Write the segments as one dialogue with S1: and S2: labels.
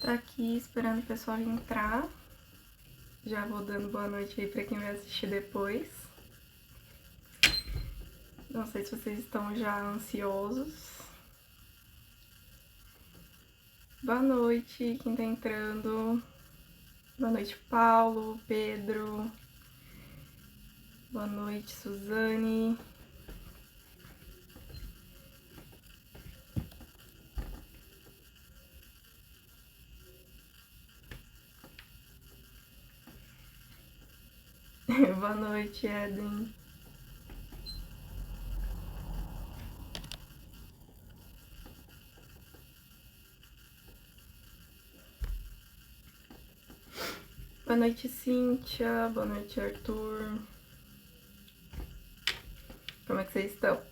S1: Tô aqui esperando o pessoal entrar. Já vou dando boa noite aí pra quem vai assistir depois. Não sei se vocês estão já ansiosos. Boa noite, quem tá entrando. Boa noite, Paulo, Pedro. Boa noite, Suzane. Boa noite, Eden. Boa noite, Cíntia. Boa noite, Arthur. Como é que vocês estão?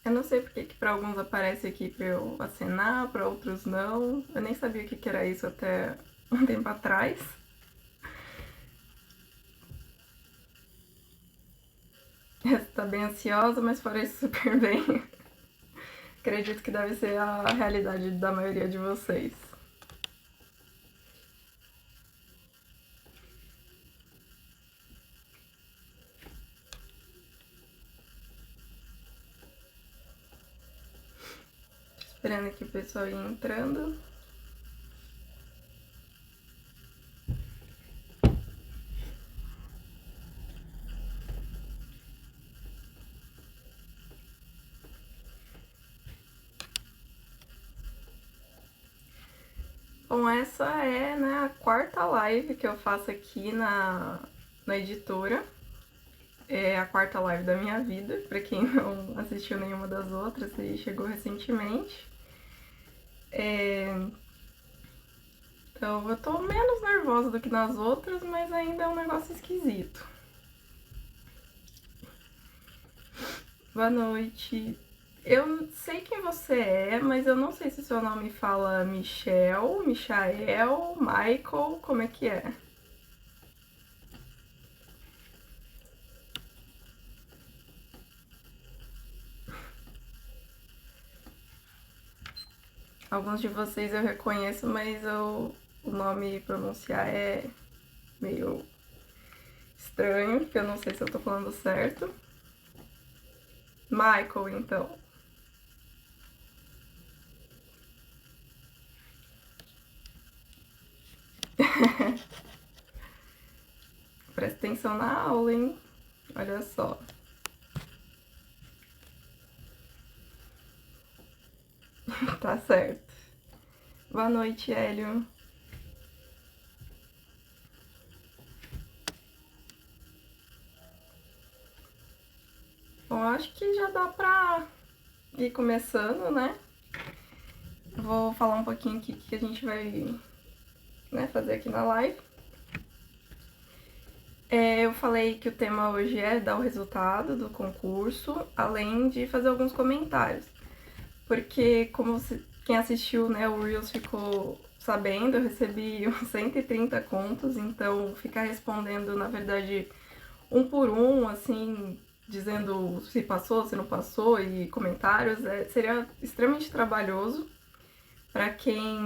S1: Eu não sei porque que pra alguns aparece aqui pra eu acenar, pra outros não. Eu nem sabia o que era isso até um tempo atrás. Você tá bem ansiosa, mas fora isso super bem. Acredito que deve ser a realidade da maioria de vocês. Esperando aqui o pessoal ir entrando. Bom, essa é, né, a quarta live que eu faço aqui na editora. É a quarta live da minha vida, pra quem não assistiu nenhuma das outras e chegou recentemente. Então eu tô menos nervosa do que nas outras, mas ainda é um negócio esquisito. Boa noite. Eu sei quem você é, mas eu não sei se seu nome fala Michel, Michael, Michael, como é que é? Alguns de vocês eu reconheço, mas o nome pronunciar é meio estranho, porque eu não sei se eu tô falando certo. Michael, então. Presta atenção na aula, hein? Olha só. Tá certo. Boa noite, Hélio. Bom, acho que já dá pra ir começando, né? Vou falar um pouquinho aqui o que a gente vai, né, fazer aqui na live. Eu falei que o tema hoje é dar o resultado do concurso, além de fazer alguns comentários. Porque, como quem assistiu, né, o Reels ficou sabendo, eu recebi uns 130 contos, então ficar respondendo, na verdade, um por um, assim, dizendo se passou, se não passou e comentários, seria extremamente trabalhoso para quem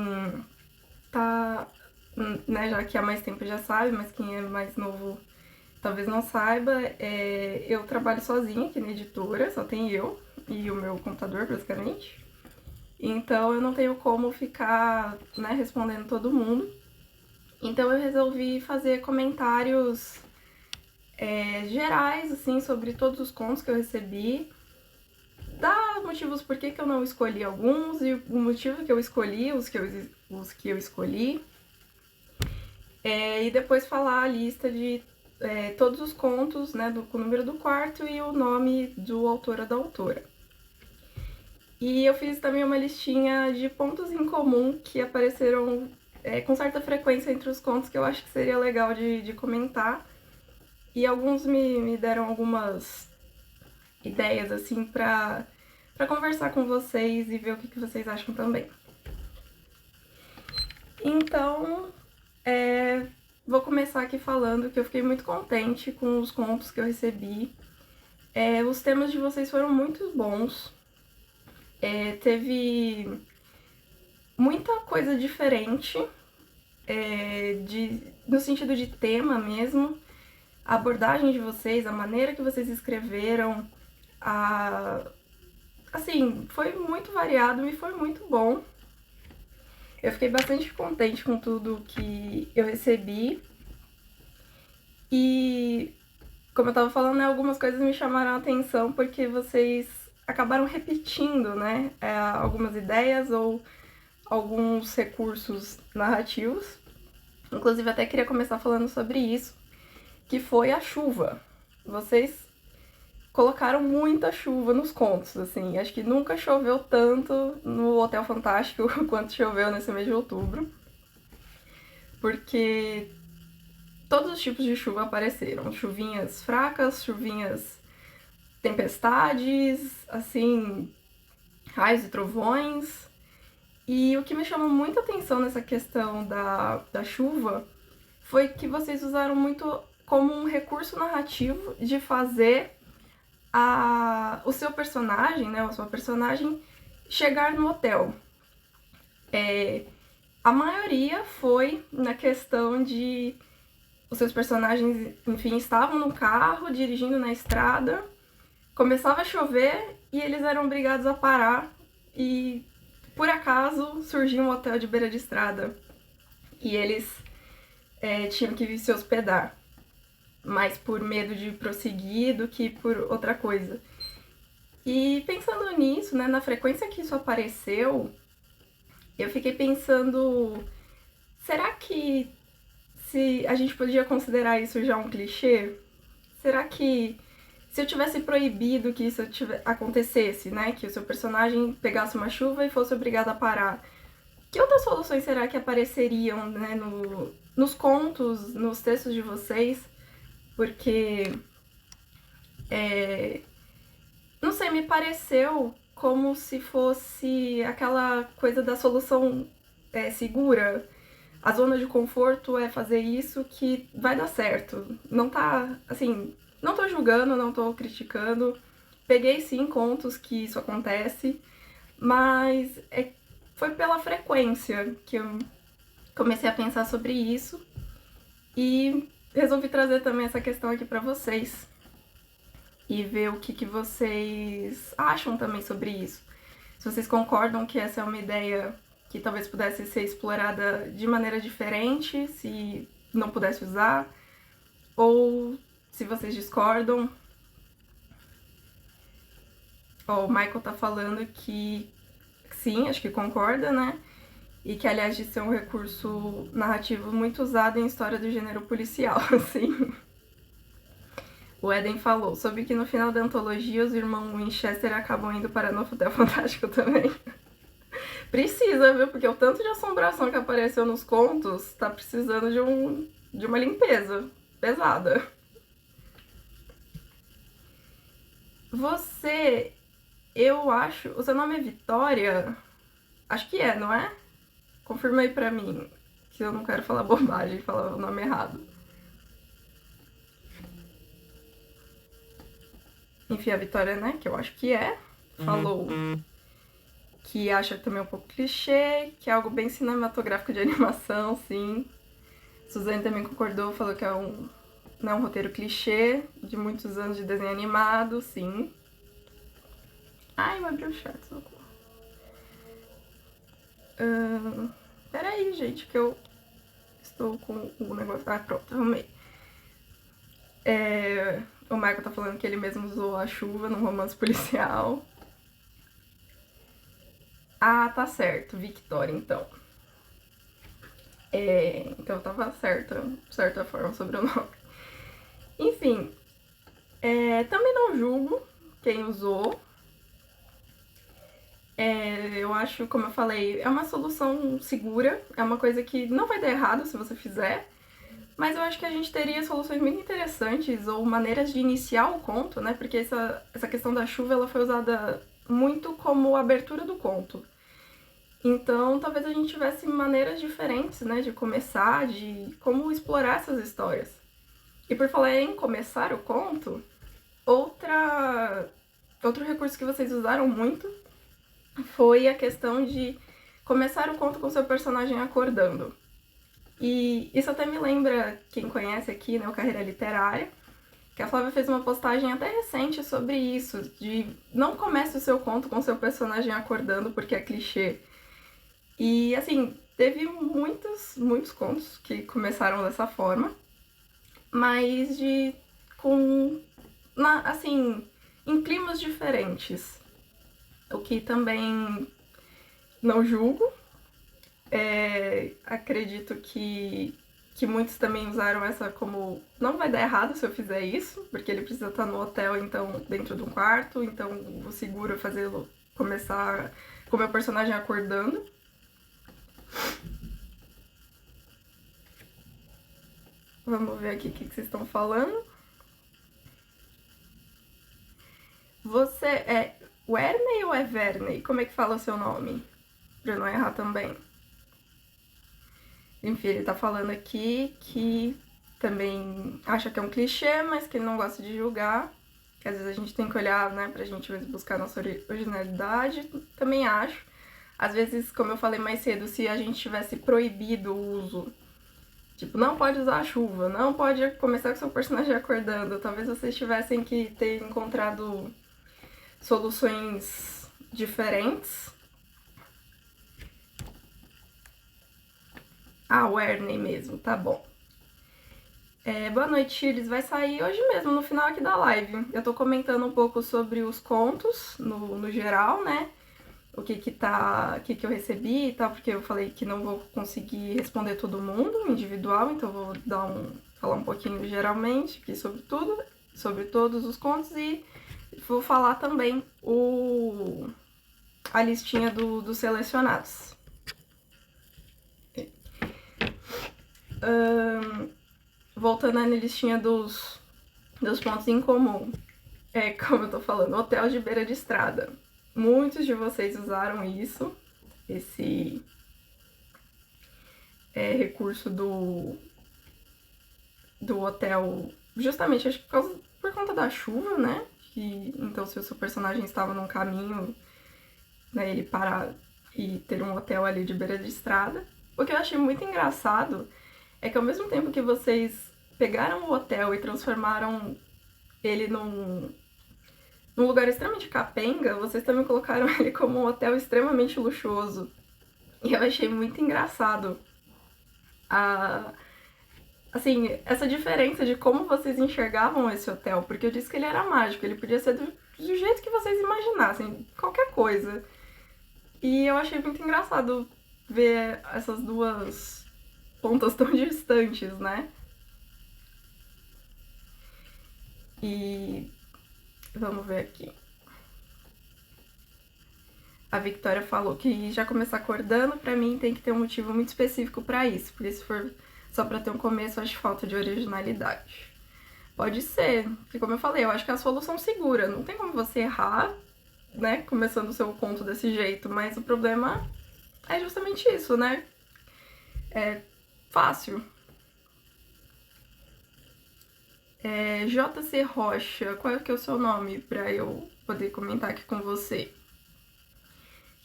S1: tá, né, já que há mais tempo já sabe, mas quem é mais novo talvez não saiba, eu trabalho sozinha aqui na editora, só tem eu e o meu computador, basicamente. Então eu não tenho como ficar, né, respondendo todo mundo. Então eu resolvi fazer comentários gerais, assim, sobre todos os contos que eu recebi, dar motivos por que eu não escolhi alguns e o motivo que eu escolhi, os que eu escolhi. E depois falar a lista de todos os contos, né, com o número do quarto e o nome do autor ou da autora. E eu fiz também uma listinha de pontos em comum que apareceram com certa frequência entre os contos que eu acho que seria legal de comentar. E alguns me deram algumas ideias, assim, pra conversar com vocês e ver o que vocês acham também. Então, Vou começar aqui falando que eu fiquei muito contente com os contos que eu recebi. Os temas de vocês foram muito bons. Teve muita coisa diferente, no sentido de tema mesmo. A abordagem de vocês, a maneira que vocês escreveram, assim, foi muito variado e foi muito bom. Eu fiquei bastante contente com tudo que eu recebi. E, como eu tava falando, né, algumas coisas me chamaram a atenção porque vocês acabaram repetindo, né, algumas ideias ou alguns recursos narrativos. Inclusive, até queria começar falando sobre isso, que foi a chuva. Vocês colocaram muita chuva nos contos, assim. Acho que nunca choveu tanto no Hotel Fantástico quanto choveu nesse mês de outubro. Porque todos os tipos de chuva apareceram. Chuvinhas fracas, chuvinhas tempestades, assim, raios e trovões. E o que me chamou muita atenção nessa questão da chuva foi que vocês usaram muito como um recurso narrativo de fazer o seu personagem, né, a sua personagem, chegar no hotel. A maioria foi na questão de os seus personagens, enfim, estavam no carro, dirigindo na estrada, começava a chover e eles eram obrigados a parar e, por acaso, surgiu um hotel de beira de estrada e eles tinham que se hospedar, mais por medo de prosseguir do que por outra coisa. E pensando nisso, né, na frequência que isso apareceu, eu fiquei pensando, será que se a gente podia considerar isso já um clichê? Será que se eu tivesse proibido que isso acontecesse, né, que o seu personagem pegasse uma chuva e fosse obrigado a parar, que outras soluções será que apareceriam, né, nos contos, nos textos de vocês? Porque, não sei, me pareceu como se fosse aquela coisa da solução segura. A zona de conforto é fazer isso que vai dar certo. Não tá, assim, não tô julgando, não tô criticando. Peguei sim contos que isso acontece, mas foi pela frequência que eu comecei a pensar sobre isso e resolvi trazer também essa questão aqui pra vocês e ver o que vocês acham também sobre isso. Se vocês concordam que essa é uma ideia que talvez pudesse ser explorada de maneira diferente, se não pudesse usar, ou se vocês discordam. O Michael tá falando que sim, acho que concorda, né? E que, aliás, de ser um recurso narrativo muito usado em história do gênero policial, assim. O Eden falou, soube que no final da antologia os irmãos Winchester acabam indo para Novo Hotel Fantástico também. Precisa, viu? Porque o tanto de assombração que apareceu nos contos tá precisando de uma limpeza pesada. Você, eu acho... O seu nome é Vitória? Acho que é, não é? Confirma aí pra mim, que eu não quero falar bobagem e falar o nome errado. Enfim, a Vitória, né, que eu acho que falou que acha também um pouco clichê, que é algo bem cinematográfico de animação, sim. Suzane também concordou, falou que é um roteiro clichê de muitos anos de desenho animado, sim. Ai, eu abri o chat, socorro. Peraí, gente, que eu estou com o negócio... Ah, pronto, arrumei. O Michael tá falando que ele mesmo usou a chuva num romance policial. Ah, tá certo, Victoria, então. Então tava certa, de certa forma, sobre o nome. Enfim, também não julgo quem usou. Eu acho, como eu falei, é uma solução segura, é uma coisa que não vai dar errado se você fizer, mas eu acho que a gente teria soluções muito interessantes ou maneiras de iniciar o conto, né? Porque essa questão da chuva ela foi usada muito como abertura do conto. Então, talvez a gente tivesse maneiras diferentes, né, de começar, de como explorar essas histórias. E por falar em começar o conto, outro recurso que vocês usaram muito foi a questão de começar o conto com seu personagem acordando. E isso até me lembra, quem conhece aqui, né, o Carreira Literária, que a Flávia fez uma postagem até recente sobre isso, de não comece o seu conto com seu personagem acordando porque é clichê. E, assim, teve muitos contos que começaram dessa forma, mas assim, em climas diferentes. O que também não julgo. Acredito que muitos também usaram essa como não vai dar errado se eu fizer isso, porque ele precisa estar no hotel, então, dentro de um quarto, então o seguro é fazê-lo começar com o meu personagem acordando. Vamos ver aqui o que vocês estão falando. Você é Werney ou é Verney? Como é que fala o seu nome? Pra eu não errar também. Enfim, ele tá falando aqui que também acha que é um clichê, mas que ele não gosta de julgar. Que às vezes a gente tem que olhar, né, pra gente buscar nossa originalidade. Também acho. Às vezes, como eu falei mais cedo, se a gente tivesse proibido o uso, tipo, não pode usar a chuva, não pode começar com seu personagem acordando, talvez vocês tivessem que ter encontrado soluções diferentes. Ah, o Ernie mesmo, tá bom. Boa noite, Chiles. Vai sair hoje mesmo, no final aqui da live. Eu tô comentando um pouco sobre os contos, no geral, né? O que eu recebi e tal, porque eu falei que não vou conseguir responder todo mundo individual, então eu vou falar um pouquinho geralmente aqui sobre tudo, sobre todos os contos, e vou falar também a listinha dos selecionados. Voltando na listinha dos pontos em comum. Como eu tô falando, hotel de beira de estrada. Muitos de vocês usaram esse recurso do hotel, justamente acho que por conta da chuva, né? Então, se o seu personagem estava num caminho, né, ele parar e ter um hotel ali de beira de estrada. O que eu achei muito engraçado é que ao mesmo tempo que vocês pegaram o hotel e transformaram ele num lugar extremamente capenga, vocês também colocaram ele como um hotel extremamente luxuoso. E eu achei muito engraçado assim, essa diferença de como vocês enxergavam esse hotel, porque eu disse que ele era mágico, ele podia ser do jeito que vocês imaginassem, qualquer coisa. E eu achei muito engraçado ver essas duas pontas tão distantes, né? E vamos ver aqui. A Victoria falou que já começar acordando, pra mim tem que ter um motivo muito específico pra isso, porque se for só pra ter um começo, eu acho falta de originalidade. Pode ser, porque como eu falei, eu acho que é a solução segura, não tem como você errar, né, começando o seu conto desse jeito, mas o problema é justamente isso, né? É fácil. JC Rocha, qual é que é o seu nome pra eu poder comentar aqui com você?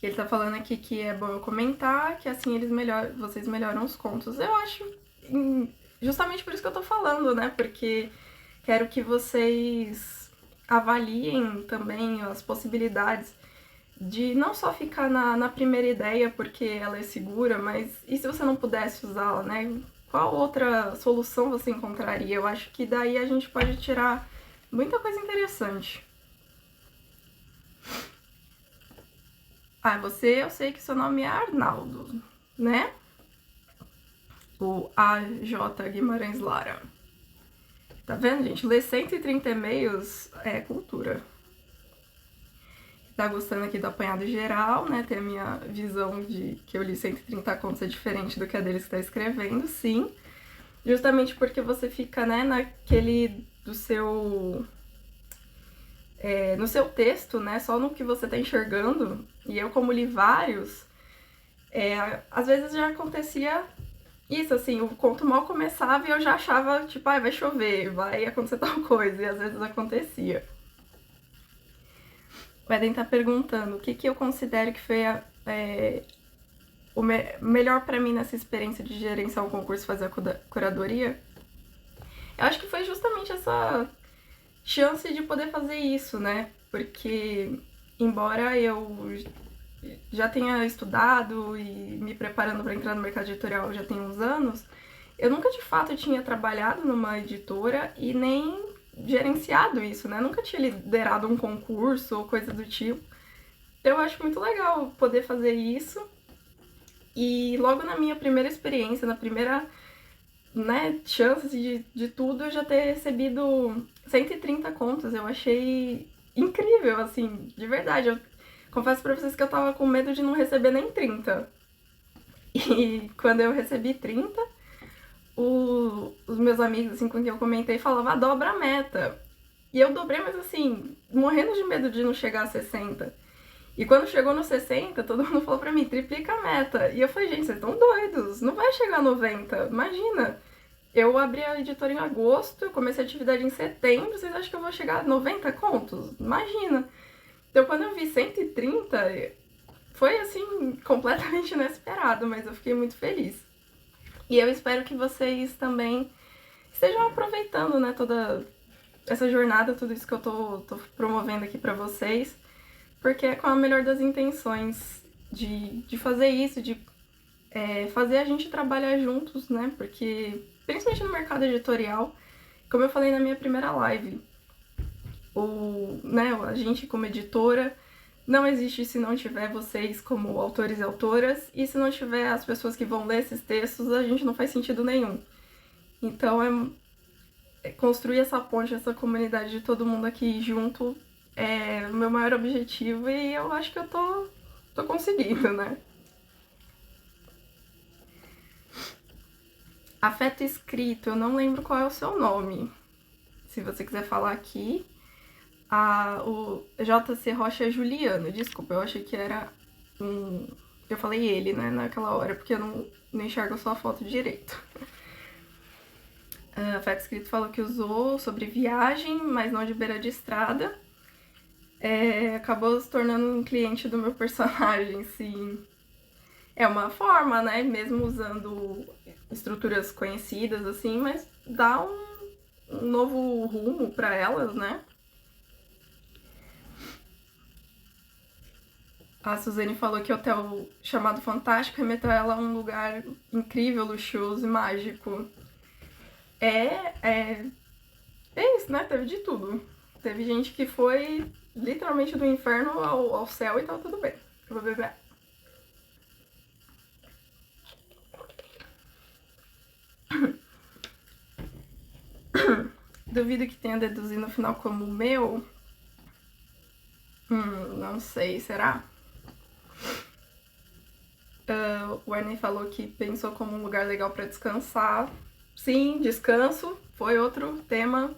S1: Ele tá falando aqui que é bom eu comentar, que assim vocês melhoram os contos. Eu acho justamente por isso que eu tô falando, né? Porque quero que vocês avaliem também as possibilidades de não só ficar na primeira ideia porque ela é segura, mas e se você não pudesse usá-la, né? Qual outra solução você encontraria? Eu acho que daí a gente pode tirar muita coisa interessante. Eu sei que seu nome é Arnaldo, né? O AJ Guimarães Lara. Tá vendo, gente? Ler 130 e-mails é cultura. Tá gostando aqui do apanhado geral, né? Tem a minha visão de que eu li 130 contos é diferente do que a deles que tá escrevendo, sim. Justamente porque você fica, né, naquele do seu... no seu texto, né, só no que você tá enxergando. E eu, como li vários, Às vezes já acontecia isso, assim, o conto mal começava e eu já achava, tipo, vai chover, vai acontecer tal coisa, e às vezes acontecia. O Eden tá perguntando o que eu considero que foi o melhor pra mim nessa experiência de gerenciar um concurso e fazer a curadoria. Eu acho que foi justamente essa chance de poder fazer isso, né? Porque, embora eu já tenha estudado e me preparando para entrar no mercado editorial já tem uns anos, eu nunca de fato tinha trabalhado numa editora e nem gerenciado isso, né? Nunca tinha liderado um concurso ou coisa do tipo. Eu acho muito legal poder fazer isso. E logo na minha primeira experiência, na primeira, né, chance de tudo, eu já ter recebido 130 contos. Eu achei incrível, assim, de verdade. Eu confesso pra vocês que eu tava com medo de não receber nem 30. E quando eu recebi 30, os meus amigos, assim, com quem eu comentei, falavam, dobra a meta. E eu dobrei, mas assim, morrendo de medo de não chegar a 60. E quando chegou no 60, todo mundo falou pra mim, triplica a meta. E eu falei, gente, vocês estão doidos, não vai chegar a 90, imagina. Eu abri a editora em agosto, eu comecei a atividade em setembro, vocês acham que eu vou chegar a 90 contos? Imagina. Então quando eu vi 130, foi assim, completamente inesperado, mas eu fiquei muito feliz. E eu espero que vocês também estejam aproveitando, né, toda essa jornada, tudo isso que eu tô promovendo aqui pra vocês, porque é com a melhor das intenções de fazer isso, de fazer a gente trabalhar juntos, né, porque principalmente no mercado editorial, como eu falei na minha primeira live, a gente como editora não existe se não tiver vocês como autores e autoras, e se não tiver as pessoas que vão ler esses textos, a gente não faz sentido nenhum. Então construir essa ponte, essa comunidade de todo mundo aqui junto é o meu maior objetivo e eu acho que eu tô conseguindo, né? Afeto escrito, eu não lembro qual é o seu nome. Se você quiser falar aqui. O JC Rocha é Juliano, desculpa, eu achei que era eu falei ele, né, naquela hora, porque eu não enxergo só a foto direito. Afeto escrito falou que usou sobre viagem, mas não de beira de estrada. Acabou se tornando um cliente do meu personagem, sim. É uma forma, né, mesmo usando estruturas conhecidas, assim, mas dá um novo rumo para elas, né? A Suzane falou que o hotel chamado Fantástico remeteu ela a um lugar incrível, luxuoso e mágico. É isso, né? Teve de tudo. Teve gente que foi literalmente do inferno ao céu e tava tudo bem. Eu vou beber. Duvido que tenha deduzido no final como o meu. Não sei, será? O Arney falou que pensou como um lugar legal para descansar. Sim, descanso foi outro tema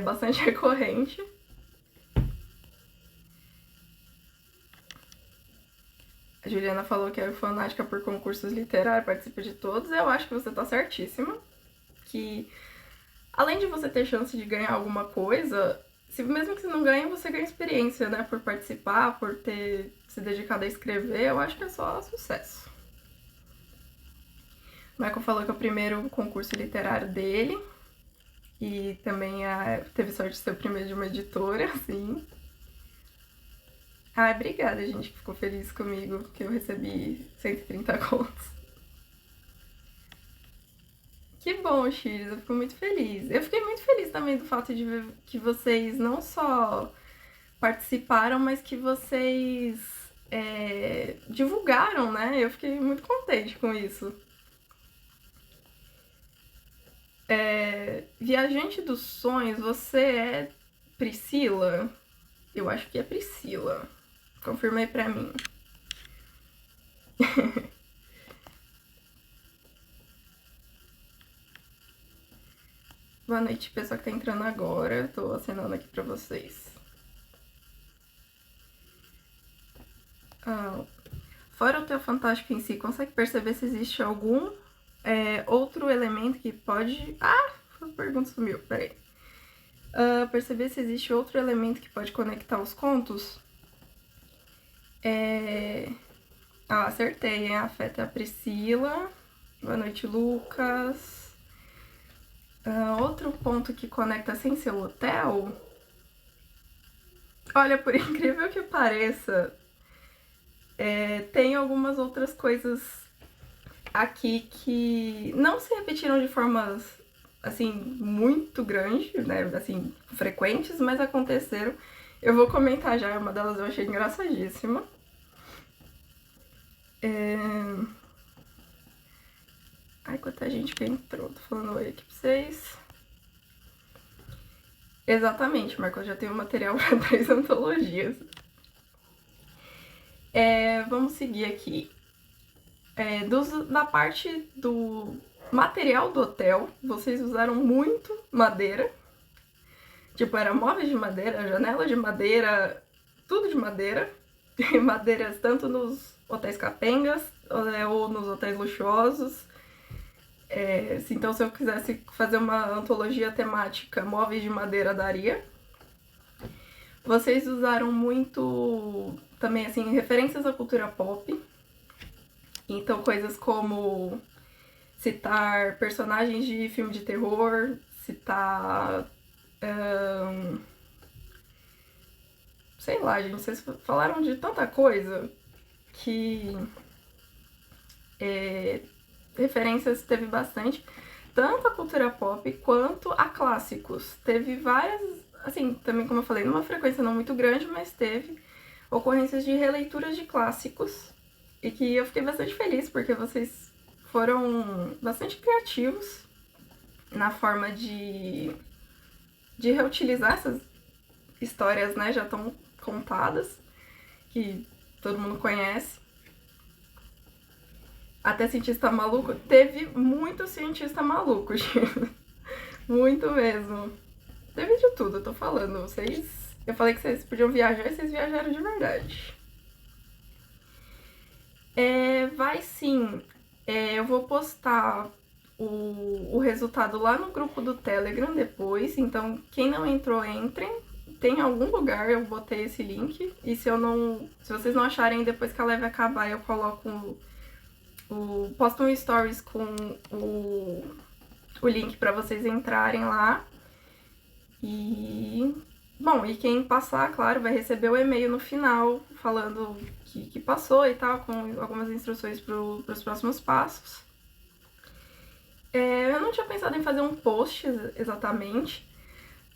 S1: bastante recorrente. A Juliana falou que é fanática por concursos literários, participa de todos. Eu acho que você tá certíssima. Que além de você ter chance de ganhar alguma coisa, mesmo que você não ganhe, você ganha experiência, né? Por participar, por ter se dedicado a escrever, eu acho que é só sucesso. O Michael falou que é o primeiro concurso literário dele. E também teve sorte de ser o primeiro de uma editora, assim. Obrigada, gente, que ficou feliz comigo, que eu recebi 130 contos. Que bom, Chiris, eu fico muito feliz. Eu fiquei muito feliz também do fato de ver que vocês não só participaram, mas que vocês divulgaram, né? Eu fiquei muito contente com isso. Viajante dos Sonhos, você é Priscila? Eu acho que é Priscila. Confirma aí pra mim. Boa noite, pessoal que tá entrando agora. Eu tô acenando aqui pra vocês. fora o Hotel Fantástico em si, consegue perceber se existe algum outro elemento que pode... Ah, a pergunta sumiu, peraí. Perceber se existe outro elemento que pode conectar os contos. Acertei, hein? Afeta a Priscila. Boa noite, Lucas. Outro ponto que conecta sem ser o hotel. Olha, por incrível que pareça, tem algumas outras coisas aqui que não se repetiram de formas, assim, muito grandes, né, assim, frequentes, mas aconteceram. Eu vou comentar já, uma delas eu achei engraçadíssima. Ai, quanta gente que entrou, tô falando oi aqui pra vocês. Exatamente, Marco, eu já tenho material para 3 antologias. Vamos seguir aqui. Da parte do material do hotel, vocês usaram muito madeira. Tipo, era móveis de madeira, janela de madeira, tudo de madeira. E madeiras tanto nos hotéis capengas ou nos hotéis luxuosos. Então, se eu quisesse fazer uma antologia temática, móveis de madeira daria. Vocês usaram muito, também, assim, referências à cultura pop. Então, coisas como citar personagens de filme de terror, citar... sei lá, gente, vocês falaram de tanta coisa que... referências teve bastante, tanto a cultura pop quanto a clássicos. Teve várias, assim, também como eu falei, numa frequência não muito grande, mas teve ocorrências de releituras de clássicos e que eu fiquei bastante feliz porque vocês foram bastante criativos na forma de reutilizar essas histórias, né, já tão contadas, que todo mundo conhece. Até cientista maluco, teve muito cientista maluco, gente. Muito mesmo. Teve de tudo, eu tô falando. Eu falei que vocês podiam viajar e vocês viajaram de verdade. Vai sim. Eu vou postar o resultado lá no grupo do Telegram depois. Então, quem não entrou, entrem. Tem algum lugar, eu botei esse link. E se vocês não acharem, depois que a live acabar, eu coloco posto um stories com o link para vocês entrarem lá. E quem passar, claro, vai receber o e-mail no final falando que passou e tal, com algumas instruções para os próximos passos. Eu não tinha pensado em fazer um post exatamente,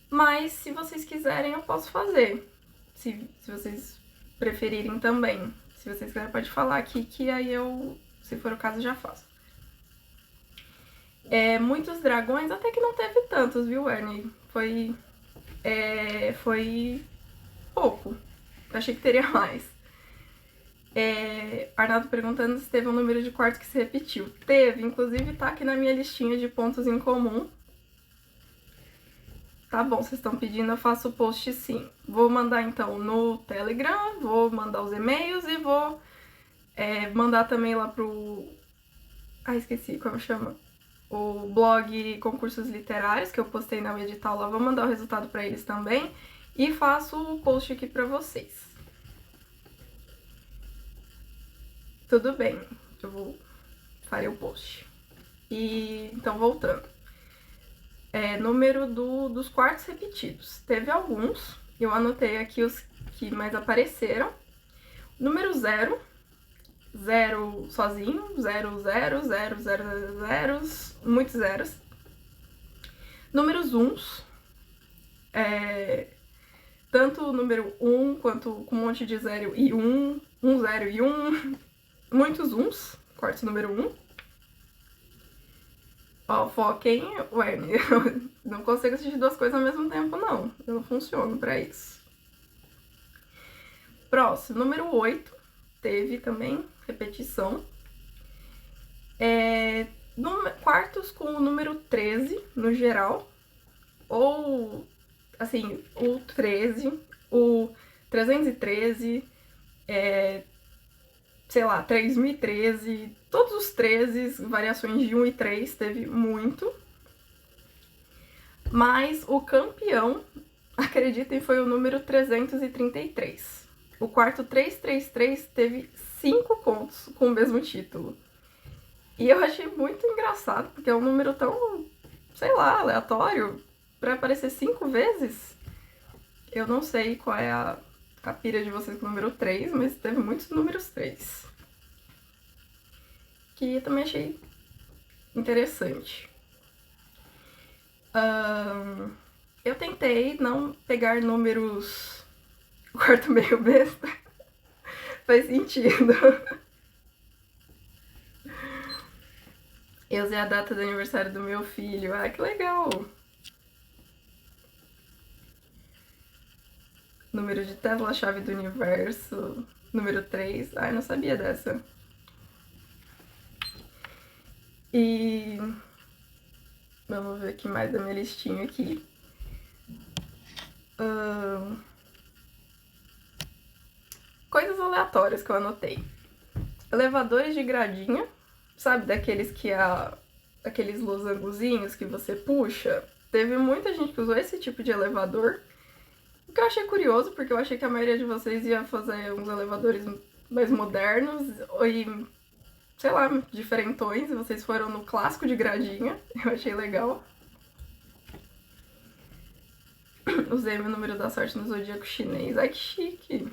S1: mas se vocês quiserem eu posso fazer, se vocês preferirem também. Se vocês quiserem pode falar aqui que aí eu, se for o caso, já faço. Muitos dragões, até que não teve tantos, viu, Ernie? Foi pouco. Achei que teria mais. Arnaldo perguntando se teve um número de quartos que se repetiu. Teve, inclusive tá aqui na minha listinha de pontos em comum. Tá bom, vocês estão pedindo, eu faço o post sim. Vou mandar então no Telegram, vou mandar os e-mails e vou mandar também lá pro... esqueci como chama. O blog Concursos Literários, que eu postei na edital lá, vou mandar o resultado pra eles também. E faço o post aqui pra vocês. Tudo bem, farei o post. Então, voltando. Número dos quartos repetidos. Teve alguns, eu anotei aqui os que mais apareceram. Número 0 sozinho, 0, 0, 0, 0, 0, 0, muitos zeros. Números 1, tanto o número 1 quanto com um monte de 0 e 1, 1, 0 e 1, muitos 1s, quarto número 1. Foquem, Werner, eu não consigo assistir duas coisas ao mesmo tempo, não. Eu não funciono pra isso. Próximo, número 8, teve também repetição. Quartos com o número 13, no geral. Ou, assim, o 13, o 313, sei lá, 3013, todos os 13, variações de 1 e 3, teve muito. Mas o campeão, acreditem, foi o número 333. O quarto 333 teve 5 contos com o mesmo título. E eu achei muito engraçado, porque é um número tão, sei lá, aleatório, pra aparecer 5 vezes. Eu não sei qual é a pira de vocês com o número 3, mas teve muitos números 3. Que eu também achei interessante. Eu tentei não pegar números quarto meio besta. Faz sentido. Eu usei a data do aniversário do meu filho. Ah, que legal! Número de Tesla, chave do universo. Número 3. Ai, não sabia dessa. E... vamos ver o que mais da minha listinha aqui. Coisas aleatórias que eu anotei. Elevadores de gradinha. Sabe, daqueles que aqueles losangozinhos que você puxa. Teve muita gente que usou esse tipo de elevador. O que eu achei curioso, porque eu achei que a maioria de vocês ia fazer uns elevadores mais modernos e, sei lá, diferentões. E vocês foram no clássico de gradinha. Eu achei legal. Usei meu número da sorte no zodíaco chinês. Ai, que chique!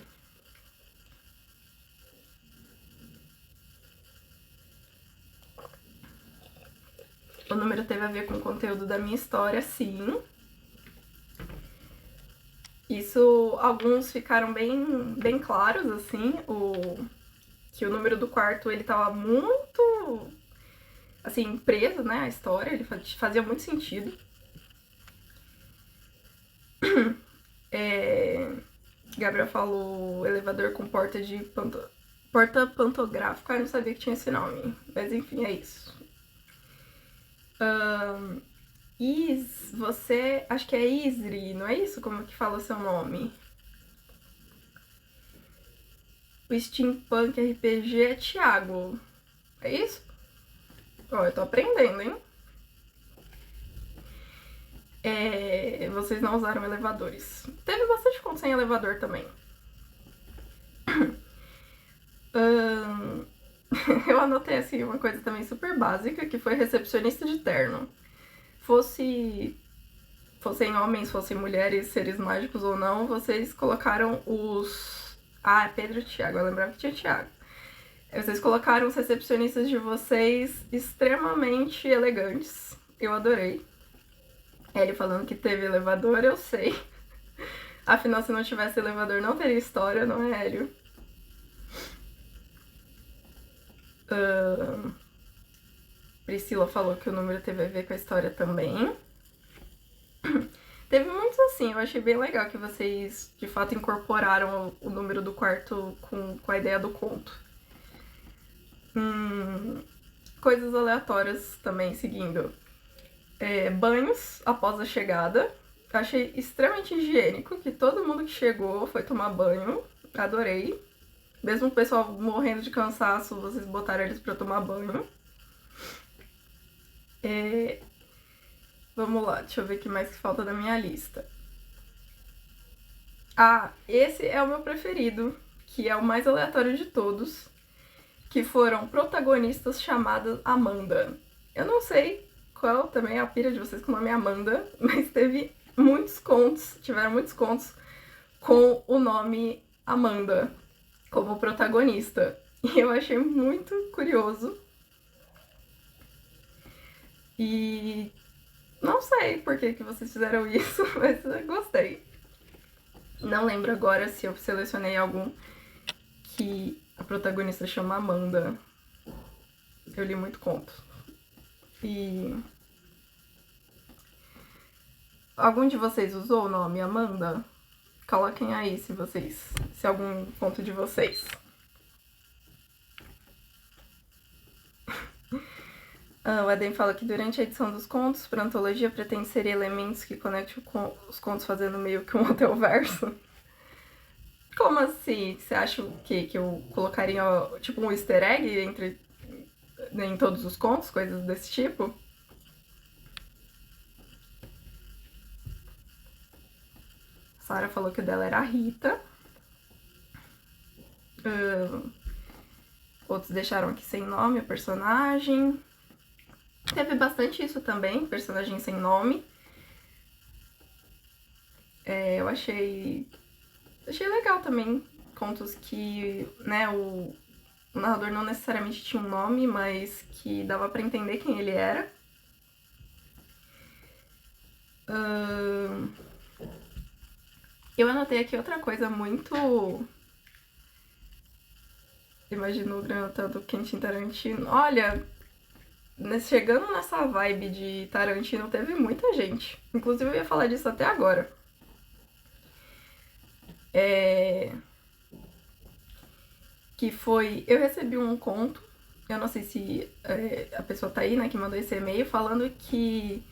S1: O número teve a ver com o conteúdo da minha história, sim. Isso, alguns ficaram bem claros, assim, que o número do quarto, ele tava muito, assim, preso, né, à história, ele fazia muito sentido. Gabriel falou elevador com porta pantográfica, eu não sabia que tinha esse nome, mas enfim, é isso. Você, acho que é Isri, não é isso? Como que fala o seu nome? O Steampunk RPG é Thiago, é isso? Ó, eu tô aprendendo, hein? Vocês não usaram elevadores. Teve bastante conto sem elevador também. Eu anotei assim uma coisa também super básica, que foi recepcionista de terno. Fossem homens, fossem mulheres, seres mágicos ou não, vocês colocaram os... Ah, Pedro e Thiago, eu lembrava que tinha Thiago. Vocês colocaram os recepcionistas de vocês extremamente elegantes. Eu adorei. Ele falando que teve elevador, eu sei. Afinal, se não tivesse elevador, não teria história, não é, Hélio? Priscila falou que o número teve a ver com a história também. Teve muitos assim, eu achei bem legal que vocês de fato incorporaram o número do quarto com a ideia do conto. Coisas aleatórias também, seguindo. Banhos após a chegada. Eu achei extremamente higiênico, que todo mundo que chegou foi tomar banho. Adorei. Mesmo o pessoal morrendo de cansaço, vocês botaram eles pra tomar banho. Vamos lá, deixa eu ver o que mais que falta da minha lista. Ah, esse é o meu preferido, que é o mais aleatório de todos, que foram protagonistas chamadas Amanda. Eu não sei qual também é a pira de vocês com o nome Amanda, mas tiveram muitos contos com o nome Amanda como protagonista. E eu achei muito curioso. E não sei por que vocês fizeram isso, mas eu gostei. Não lembro agora se eu selecionei algum que a protagonista chama Amanda. Eu li muito conto. E... algum de vocês usou o nome Amanda? Coloquem aí se algum conto de vocês. O Eden fala que durante a edição dos contos, para antologia, pretende inserir elementos que conectem os contos fazendo meio que um hotel verso. como assim? Você acha o quê? Que eu colocaria, tipo, um easter egg em todos os contos, coisas desse tipo? Sarah falou que o dela era a Rita. Outros deixaram aqui sem nome o personagem. Teve bastante isso também, personagem sem nome. Eu achei legal também contos que, né, o narrador não necessariamente tinha um nome, mas que dava pra entender quem ele era. Eu anotei aqui outra coisa muito... Imagino o Granatão do Quentin Tarantino. Olha, chegando nessa vibe de Tarantino, teve muita gente. Inclusive, eu ia falar disso até agora. Que foi... Eu recebi um conto, eu não sei se a pessoa tá aí, né, que mandou esse e-mail, falando que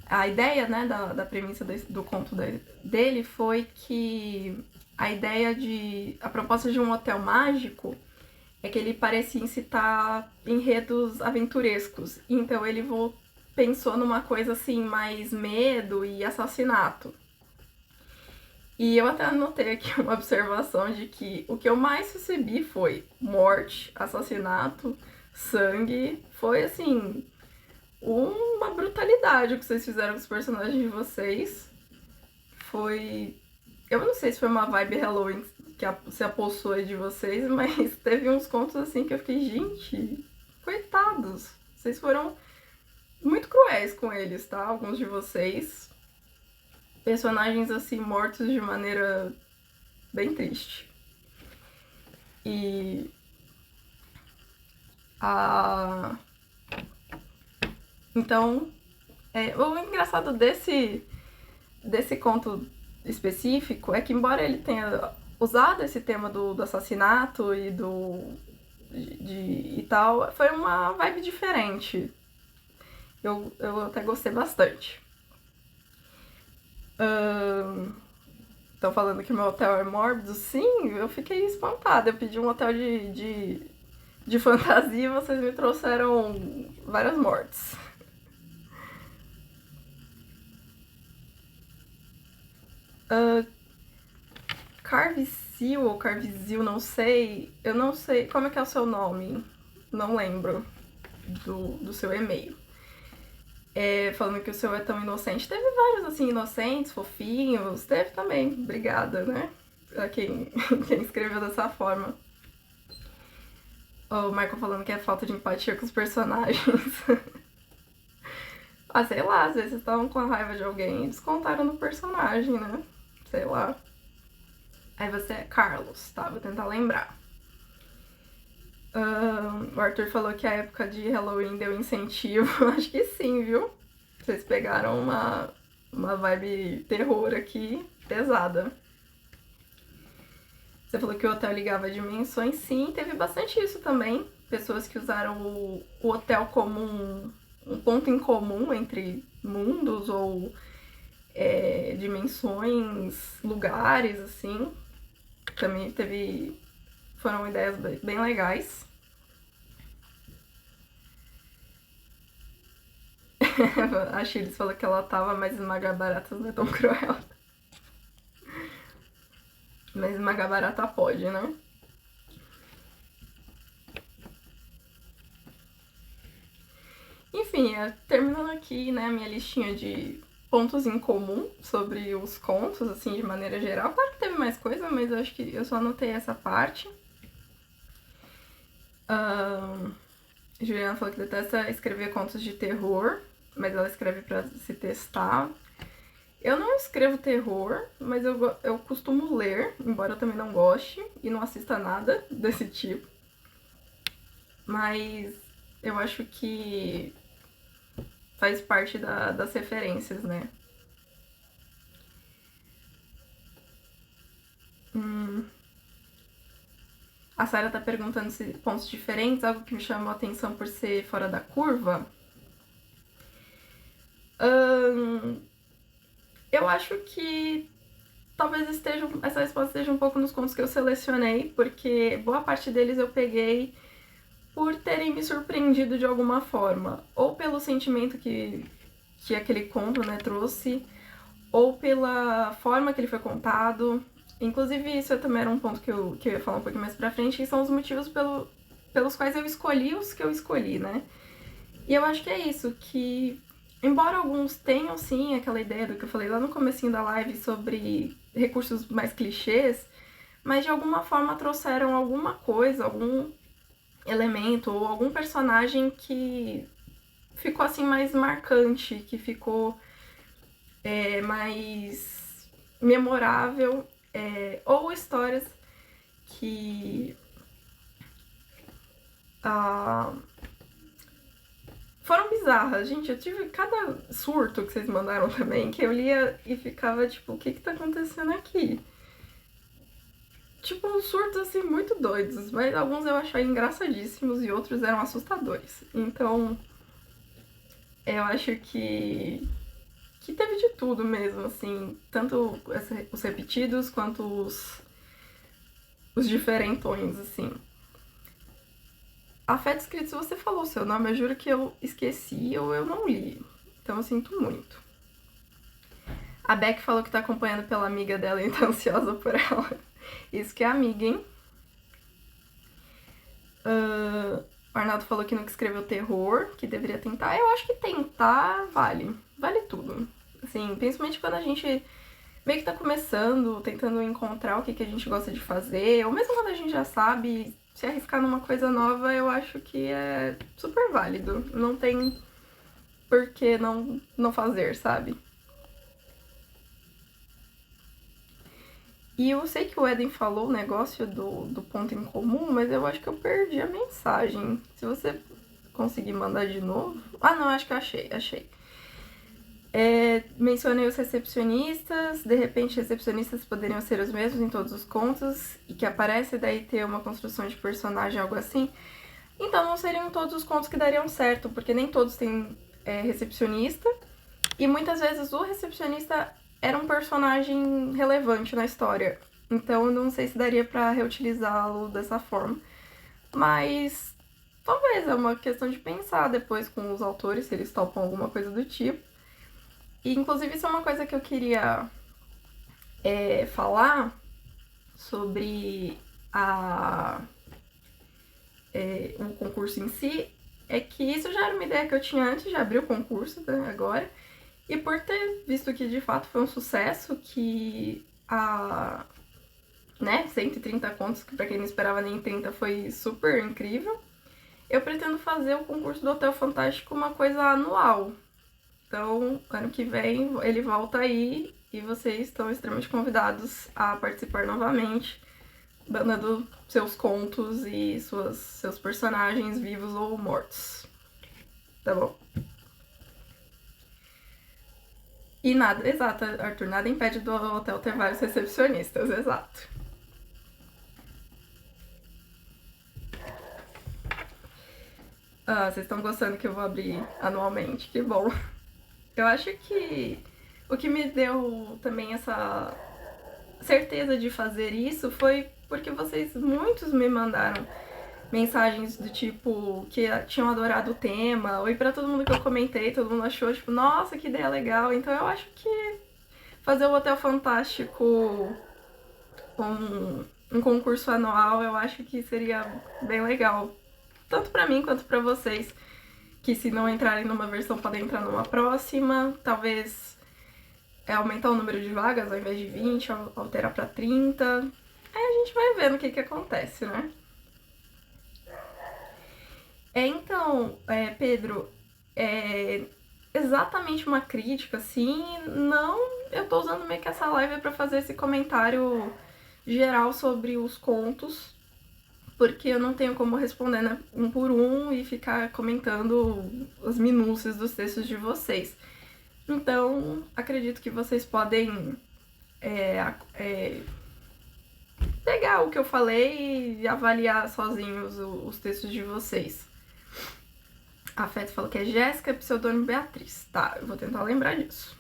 S1: a ideia, né, da premissa do conto dele foi que a proposta de um hotel mágico é que ele parecia incitar enredos aventurescos. Então ele pensou numa coisa assim, mais medo e assassinato. E eu até anotei aqui uma observação de que o que eu mais recebi foi morte, assassinato, sangue. Foi assim, uma brutalidade o que vocês fizeram com os personagens de vocês. Foi... Eu não sei se foi uma vibe Halloween que se apossou aí de vocês, mas teve uns contos assim que eu fiquei, gente, coitados. Vocês foram muito cruéis com eles, tá? Alguns de vocês. Personagens assim mortos de maneira bem triste. E então, o engraçado desse conto específico é que, embora ele tenha usado esse tema do assassinato e e tal, foi uma vibe diferente. Eu até gostei bastante. Estão falando que o meu hotel é mórbido. Sim, eu fiquei espantada. Eu pedi um hotel de fantasia e vocês me trouxeram várias mortes. Carvicil ou Carvizil, não sei. Eu não sei. Como é que é o seu nome? Não lembro do seu e-mail. Falando que o seu é tão inocente. Teve vários, assim, inocentes, fofinhos. Teve também. Obrigada, né? Pra quem escreveu dessa forma. O Michael falando que é falta de empatia com os personagens. Sei lá, às vezes estavam com a raiva de alguém e descontaram no personagem, né? Sei lá. Aí você é Carlos, tá? Vou tentar lembrar. O Arthur falou que a época de Halloween deu incentivo. Acho que sim, viu? Vocês pegaram uma vibe terror aqui, pesada. Você falou que o hotel ligava dimensões. Sim, teve bastante isso também. Pessoas que usaram o hotel como um ponto em comum entre mundos ou dimensões, lugares, assim. Também foram ideias bem legais. A Chiles falou que ela tava, mas esmagar baratas não é tão cruel. Mas esmagar barata pode, né? Enfim, terminando aqui, né, a minha listinha de pontos em comum sobre os contos, assim, de maneira geral. Claro que teve mais coisa, mas eu acho que eu só anotei essa parte. Juliana falou que detesta escrever contos de terror, mas ela escreve pra se testar. Eu não escrevo terror, mas eu costumo ler, embora eu também não goste e não assista nada desse tipo. Mas eu acho que faz parte das referências, né? A Sarah tá perguntando se pontos diferentes, algo que me chamou a atenção por ser fora da curva. Eu acho que talvez essa resposta esteja um pouco nos contos que eu selecionei, porque boa parte deles eu peguei por terem me surpreendido de alguma forma, ou pelo sentimento que aquele conto, né, trouxe, ou pela forma que ele foi contado. Inclusive, isso também era um ponto que eu ia falar um pouquinho mais pra frente, que são os motivos pelos quais eu escolhi os que eu escolhi, né? E eu acho que é isso, que embora alguns tenham, sim, aquela ideia do que eu falei lá no comecinho da live sobre recursos mais clichês, mas de alguma forma trouxeram alguma coisa, algum elemento ou algum personagem que ficou assim mais marcante, que ficou mais memorável, ou histórias que foram bizarras. Gente, eu tive cada surto que vocês mandaram também, que eu lia e ficava tipo, o que tá acontecendo aqui? Tipo, surtos assim muito doidos, mas alguns eu achei engraçadíssimos e outros eram assustadores. Então, eu acho que teve de tudo mesmo, assim, tanto os repetidos quanto os diferentões, assim. Afeto Escrito, se você falou o seu nome, eu juro que eu esqueci ou eu não li. Então eu sinto muito. A Beck falou que tá acompanhando pela amiga dela e tá ansiosa por ela. Isso que é amiga, hein? O Arnaldo falou que nunca escreveu terror, que deveria tentar. Eu acho que tentar vale. Vale tudo. Assim, principalmente quando a gente meio que tá começando, tentando encontrar o que a gente gosta de fazer, ou mesmo quando a gente já sabe, se arriscar numa coisa nova, eu acho que é super válido. Não tem por que não fazer, sabe? E eu sei que o Eden falou o negócio do ponto em comum, mas eu acho que eu perdi a mensagem. Se você conseguir mandar de novo... Ah, não, acho que eu achei. Mencionei os recepcionistas, de repente recepcionistas poderiam ser os mesmos em todos os contos, e que aparece daí ter uma construção de personagem, algo assim. Então não seriam todos os contos que dariam certo, porque nem todos têm recepcionista, e muitas vezes o recepcionista era um personagem relevante na história. Então eu não sei se daria pra reutilizá-lo dessa forma. Mas talvez é uma questão de pensar depois com os autores, se eles topam alguma coisa do tipo. E inclusive isso é uma coisa que eu queria falar sobre o concurso em si, é que isso já era uma ideia que eu tinha antes de abrir o concurso, né, agora. E por ter visto que de fato foi um sucesso, que 130 contos, que pra quem não esperava nem 30 foi super incrível, eu pretendo fazer o concurso do Hotel Fantástico uma coisa anual. Então, ano que vem ele volta aí e vocês estão extremamente convidados a participar novamente, dando seus contos e seus personagens vivos ou mortos. Tá bom? E nada, exato, Arthur, nada impede do hotel ter vários recepcionistas, exato. Vocês estão gostando que eu vou abrir anualmente, que bom. Eu acho que o que me deu também essa certeza de fazer isso foi porque muitos me mandaram mensagens do tipo que tinham adorado o tema, ou pra todo mundo que eu comentei, todo mundo achou, tipo, nossa, que ideia legal. Então eu acho que fazer o Hotel Fantástico um concurso anual, eu acho que seria bem legal. Tanto pra mim quanto pra vocês, que se não entrarem numa versão podem entrar numa próxima, talvez aumentar o número de vagas ao invés de 20, alterar pra 30. Aí a gente vai vendo o que acontece, né? Então, Pedro, exatamente uma crítica, assim, não, eu tô usando meio que essa live pra fazer esse comentário geral sobre os contos, porque eu não tenho como responder, né, um por um e ficar comentando as minúcias dos textos de vocês. Então, acredito que vocês podem pegar o que eu falei e avaliar sozinhos os textos de vocês. A Feta falou que é Jéssica, pseudônimo Beatriz. Tá, eu vou tentar lembrar disso.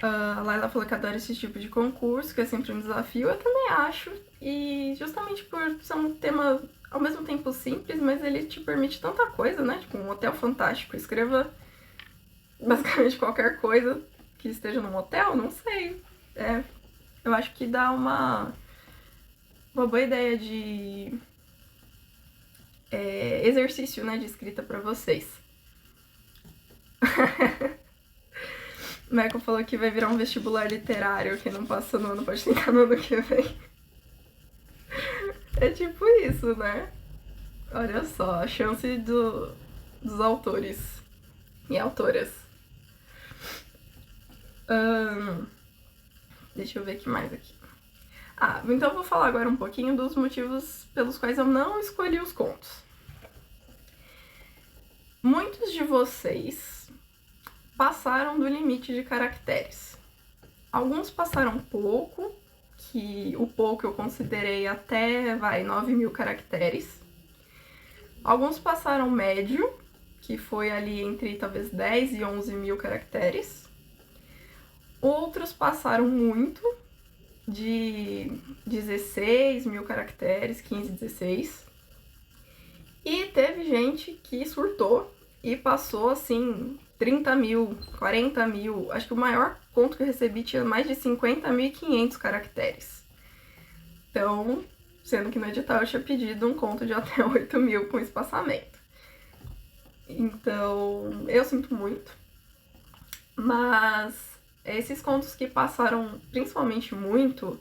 S1: A Laila falou que adora esse tipo de concurso, que é sempre um desafio. Eu também acho. E justamente por ser um tema ao mesmo tempo simples, mas ele te permite tanta coisa, né? Tipo, um hotel fantástico. Escreva basicamente qualquer coisa que esteja num hotel, não sei. Eu acho que dá uma boa ideia de exercício, né, de escrita pra vocês. Michael falou que vai virar um vestibular literário, quem não passa no ano pode tentar no ano que vem. É tipo isso, né? Olha só, a chance dos autores e autoras. Deixa eu ver o que mais aqui. Então eu vou falar agora um pouquinho dos motivos pelos quais eu não escolhi os contos. Muitos de vocês passaram do limite de caracteres. Alguns passaram pouco, que o pouco eu considerei até, 9.000 caracteres. Alguns passaram médio, que foi ali entre talvez 10 e 11 mil caracteres. Outros passaram muito, de 16 mil caracteres, 15, 16. E teve gente que surtou e passou, assim, 30 mil, 40 mil. Acho que o maior conto que eu recebi tinha mais de 50.500 caracteres. Então, sendo que no edital eu tinha pedido um conto de até 8 mil com espaçamento. Então, eu sinto muito. Mas esses contos que passaram principalmente muito,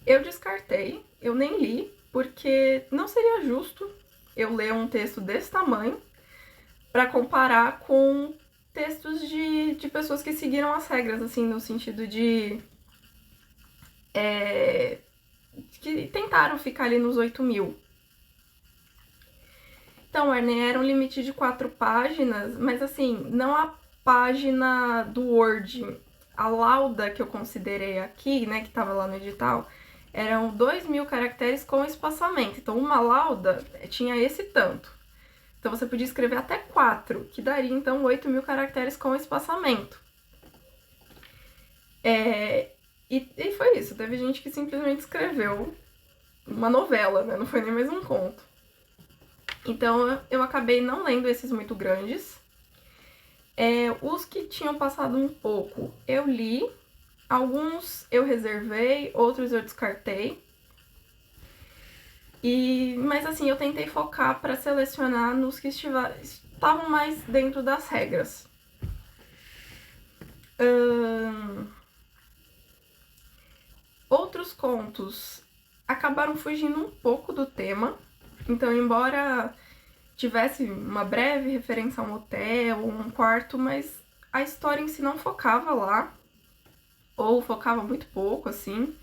S1: eu descartei, eu nem li, porque não seria justo eu ler um texto desse tamanho para comparar com textos de pessoas que seguiram as regras, assim, no sentido de que tentaram ficar ali nos 8 mil. Então, Arne, era um limite de 4 páginas, mas assim, não a página do Word. A lauda que eu considerei aqui, né, que tava lá no edital, eram 2.000 caracteres com espaçamento. Então, uma lauda tinha esse tanto. Então, você podia escrever até 4, que daria, então, 8.000 caracteres com espaçamento. E foi isso. Teve gente que simplesmente escreveu uma novela, né? Não foi nem mais um conto. Então, eu acabei não lendo esses muito grandes. Os que tinham passado um pouco, eu li. Alguns eu reservei, outros eu descartei. Mas assim, eu tentei focar para selecionar nos que estavam mais dentro das regras. Outros contos acabaram fugindo um pouco do tema. Então, embora tivesse uma breve referência a um hotel ou um quarto, mas a história em si não focava lá. Ou focava muito pouco, assim.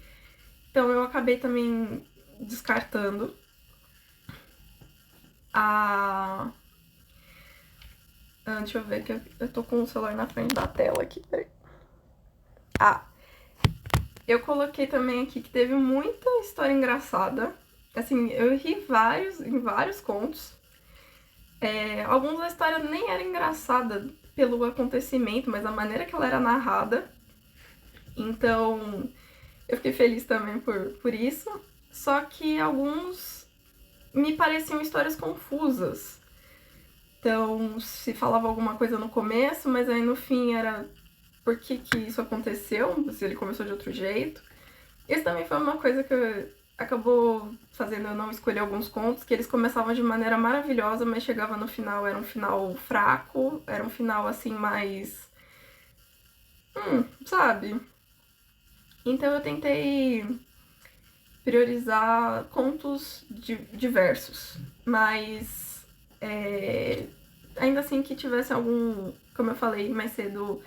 S1: Então, eu acabei também descartando. Deixa eu ver, que eu tô com o celular na frente da tela aqui. Eu coloquei também aqui que teve muita história engraçada. Assim, eu ri em vários contos. Alguns da história nem era engraçada pelo acontecimento, mas a maneira que ela era narrada. Então, eu fiquei feliz também por isso. Só que alguns me pareciam histórias confusas. Então, se falava alguma coisa no começo, mas aí no fim era por que isso aconteceu, se ele começou de outro jeito. Isso também foi uma coisa que acabou fazendo eu não escolher alguns contos, que eles começavam de maneira maravilhosa, mas chegava no final, era um final fraco, era um final assim mais... sabe? Então eu tentei priorizar contos diversos, mas ainda assim que tivesse algum, como eu falei mais cedo,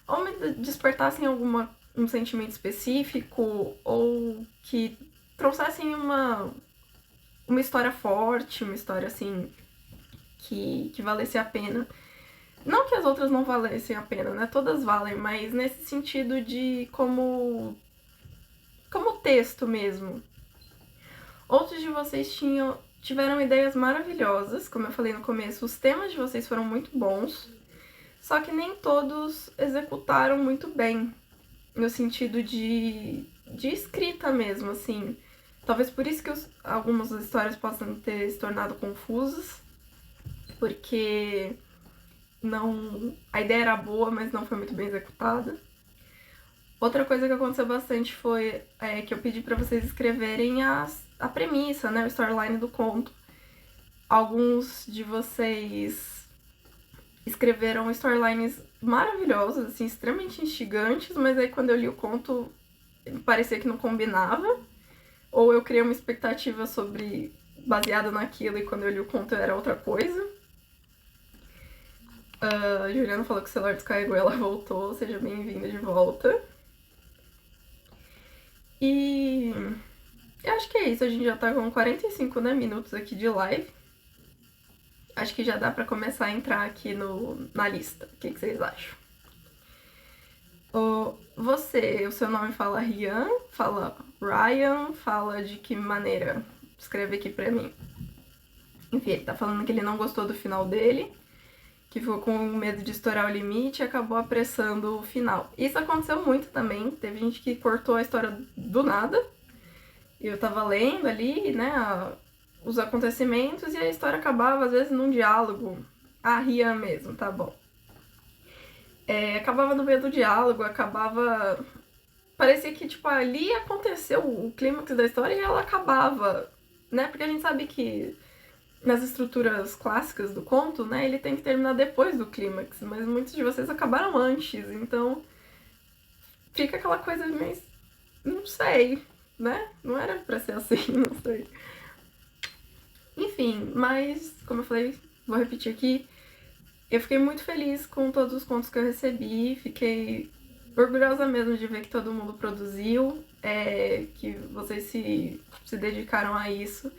S1: ou me despertassem um sentimento específico, ou que trouxessem uma história forte, uma história assim que valesse a pena. Não que as outras não valessem a pena, né? Todas valem, mas nesse sentido de como texto mesmo. Outros de vocês tiveram ideias maravilhosas, como eu falei no começo, os temas de vocês foram muito bons, só que nem todos executaram muito bem. no sentido de escrita mesmo, assim. Talvez por isso que algumas das histórias possam ter se tornado confusas, porque a ideia era boa, mas não foi muito bem executada. Outra coisa que aconteceu bastante foi que eu pedi para vocês escreverem a premissa, né, o storyline do conto. Alguns de vocês escreveram storylines maravilhosas, assim, extremamente instigantes, mas aí quando eu li o conto parecia que não combinava, ou eu criei uma expectativa baseada naquilo e quando eu li o conto era outra coisa. A Juliana falou que o celular descarregou e ela voltou, seja bem-vinda de volta. E eu acho que é isso, a gente já tá com 45 minutos aqui de live. Acho que já dá pra começar a entrar aqui na lista. O que vocês acham? O seu nome fala Rian, fala Ryan, fala de que maneira? Escreve aqui pra mim. Enfim, ele tá falando que ele não gostou do final dele, que ficou com medo de estourar o limite e acabou apressando o final. Isso aconteceu muito também, teve gente que cortou a história do nada. Eu tava lendo ali, né, os acontecimentos e a história acabava, às vezes, num diálogo. Ah, Rian mesmo, tá bom. Acabava no meio do diálogo, acabava... Parecia que, tipo, ali aconteceu o clímax da história e ela acabava, né? Porque a gente sabe que nas estruturas clássicas do conto, né, ele tem que terminar depois do clímax, mas muitos de vocês acabaram antes, então fica aquela coisa meio... não sei, né? Não era pra ser assim, não sei. Enfim, mas, como eu falei, vou repetir aqui, eu fiquei muito feliz com todos os contos que eu recebi, fiquei orgulhosa mesmo de ver que todo mundo produziu, que vocês se dedicaram a isso.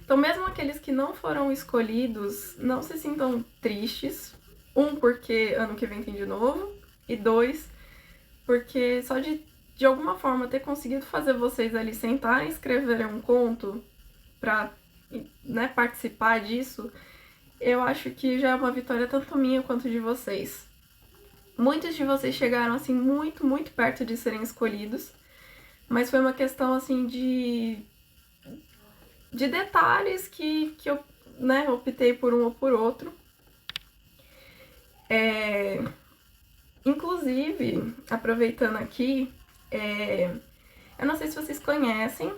S1: Então, mesmo aqueles que não foram escolhidos, não se sintam tristes. Um, porque ano que vem tem de novo, e dois, porque só de alguma forma ter conseguido fazer vocês ali sentarem e escreverem um conto pra, né, participar disso, eu acho que já é uma vitória tanto minha quanto de vocês. Muitos de vocês chegaram, assim, muito, muito perto de serem escolhidos, mas foi uma questão, assim, de detalhes que eu, né, optei por um ou por outro. Inclusive, aproveitando aqui, eu não sei se vocês conhecem,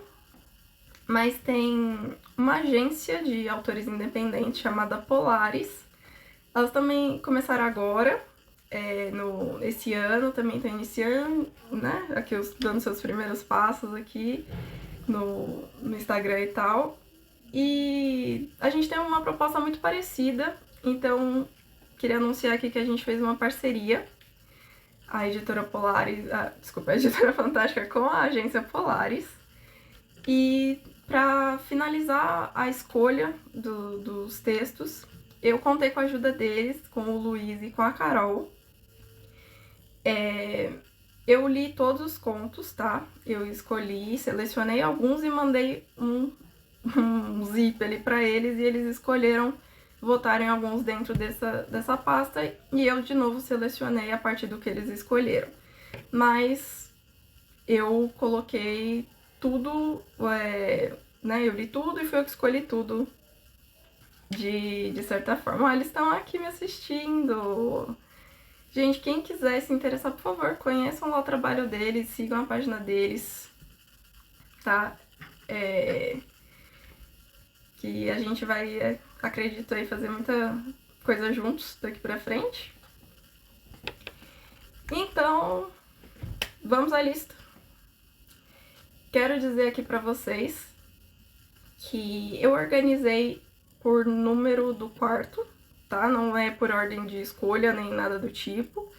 S1: mas tem uma agência de autores independentes chamada Polaris. Elas também começaram agora, esse ano, também estão iniciando, né, aqui dando seus primeiros passos aqui no Instagram e tal. E a gente tem uma proposta muito parecida, então queria anunciar aqui que a gente fez uma parceria, a editora Polaris, desculpa, a editora Fantástica com a agência Polaris. E para finalizar a escolha dos textos, eu contei com a ajuda deles, com o Luiz e com a Carol. Eu li todos os contos, tá? Eu escolhi, selecionei alguns e mandei um zip ali pra eles e eles escolheram votarem alguns dentro dessa pasta e eu de novo selecionei a partir do que eles escolheram. Mas eu coloquei tudo, né? Eu li tudo e foi eu que escolhi tudo de certa forma. Eles estão aqui me assistindo. Gente, quem quiser se interessar, por favor, conheçam lá o trabalho deles, sigam a página deles, tá? Que a gente vai, acredito aí, fazer muita coisa juntos daqui pra frente. Então, vamos à lista. Quero dizer aqui pra vocês que eu organizei por número do quarto, tá? Não é por ordem de escolha nem nada do tipo.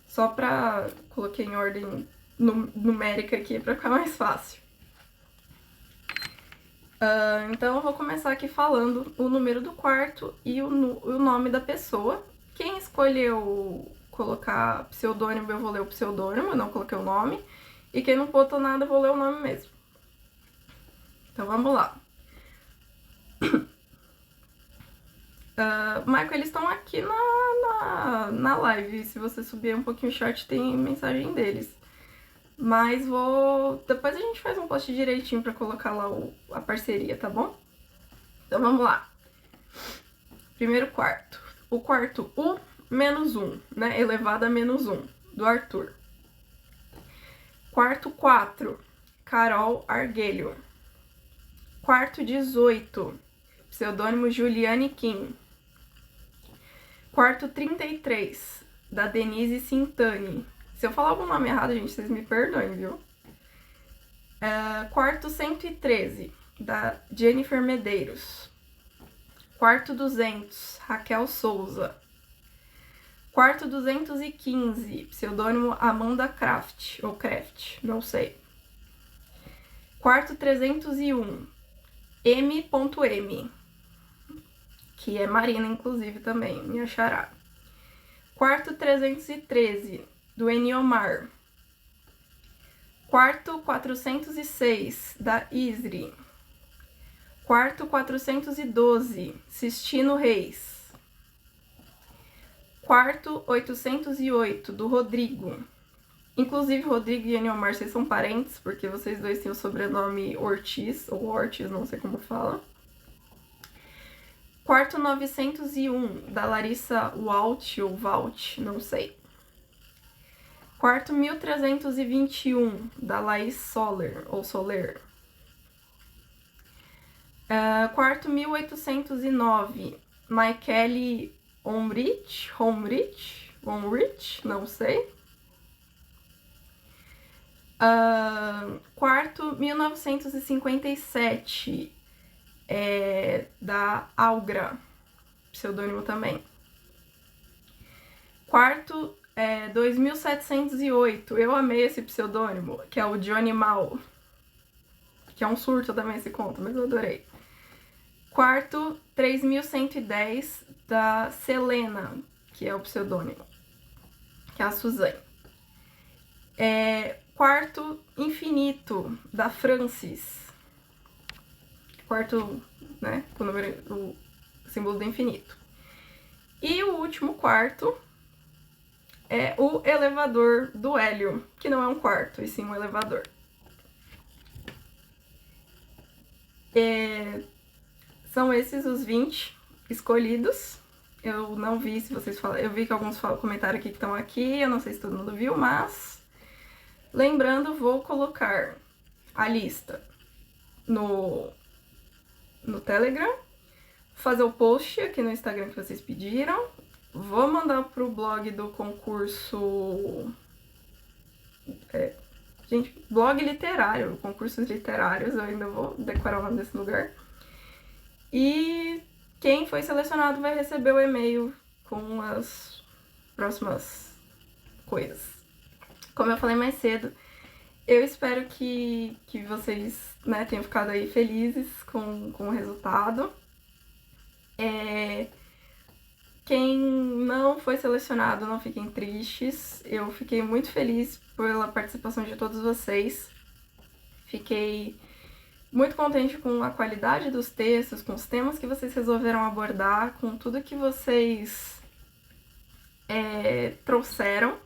S1: Só pra... coloquei em ordem numérica aqui pra ficar mais fácil. Então eu vou começar aqui falando o número do quarto e o nome da pessoa. Quem escolheu colocar pseudônimo, eu vou ler o pseudônimo, eu não coloquei o nome. E quem não botou nada, eu vou ler o nome mesmo. Então vamos lá. Michael, eles estão aqui na live. Se você subir um pouquinho o chat, tem mensagem deles. Mas depois a gente faz um post direitinho pra colocar lá a parceria, tá bom? Então vamos lá. Primeiro quarto. O quarto U-1, né? Elevado a -1, do Arthur. Quarto 4, Carol Arguelho. Quarto 18, pseudônimo Juliane Kim. Quarto 33, da Denise Sintani. Se eu falar algum nome errado, gente, vocês me perdoem, viu? Quarto 113, da Jennifer Medeiros. Quarto 200, Raquel Souza. Quarto 215, pseudônimo Amanda Craft, ou Craft, não sei. Quarto 301, M.M, que é Marina, inclusive, também, minha xará. Quarto 313, do Eniomar. Quarto 406, da Isri. Quarto 412, Sistino Reis. Quarto 808, do Rodrigo. Inclusive, Rodrigo e Eniomar, vocês são parentes, porque vocês dois têm o sobrenome Ortiz, ou Ortiz, não sei como fala. Quarto 901, da Larissa Walt, ou Valt, não sei. Quarto 1321, da Laís Soler, ou Soler. Quarto 1809, Michele Omrich, não sei. Quarto 1957, da Algra, pseudônimo também. Quarto 2708, eu amei esse pseudônimo, que é o Johnny Mal, que é um surto também esse conto, mas eu adorei. Quarto 3110, da Selena, que é o pseudônimo, que é a Suzane. Quarto infinito, da Francis. Quarto, né, com o símbolo do infinito. E o último quarto é o elevador do Hélio, que não é um quarto, e sim um elevador. São esses os 20 escolhidos. Eu não vi se vocês falaram. Eu vi que alguns comentaram aqui que estão aqui, eu não sei se todo mundo viu, mas lembrando, vou colocar a lista no Telegram, fazer o post aqui no Instagram que vocês pediram, vou mandar pro blog do concurso, blog literário, concursos literários, eu ainda vou decorar o nome desse lugar, e quem foi selecionado vai receber o e-mail com as próximas coisas. Como eu falei mais cedo, eu espero que vocês, né, tenham ficado aí felizes com o resultado. Quem não foi selecionado, não fiquem tristes. Eu fiquei muito feliz pela participação de todos vocês. Fiquei muito contente com a qualidade dos textos, com os temas que vocês resolveram abordar, com tudo que vocês trouxeram.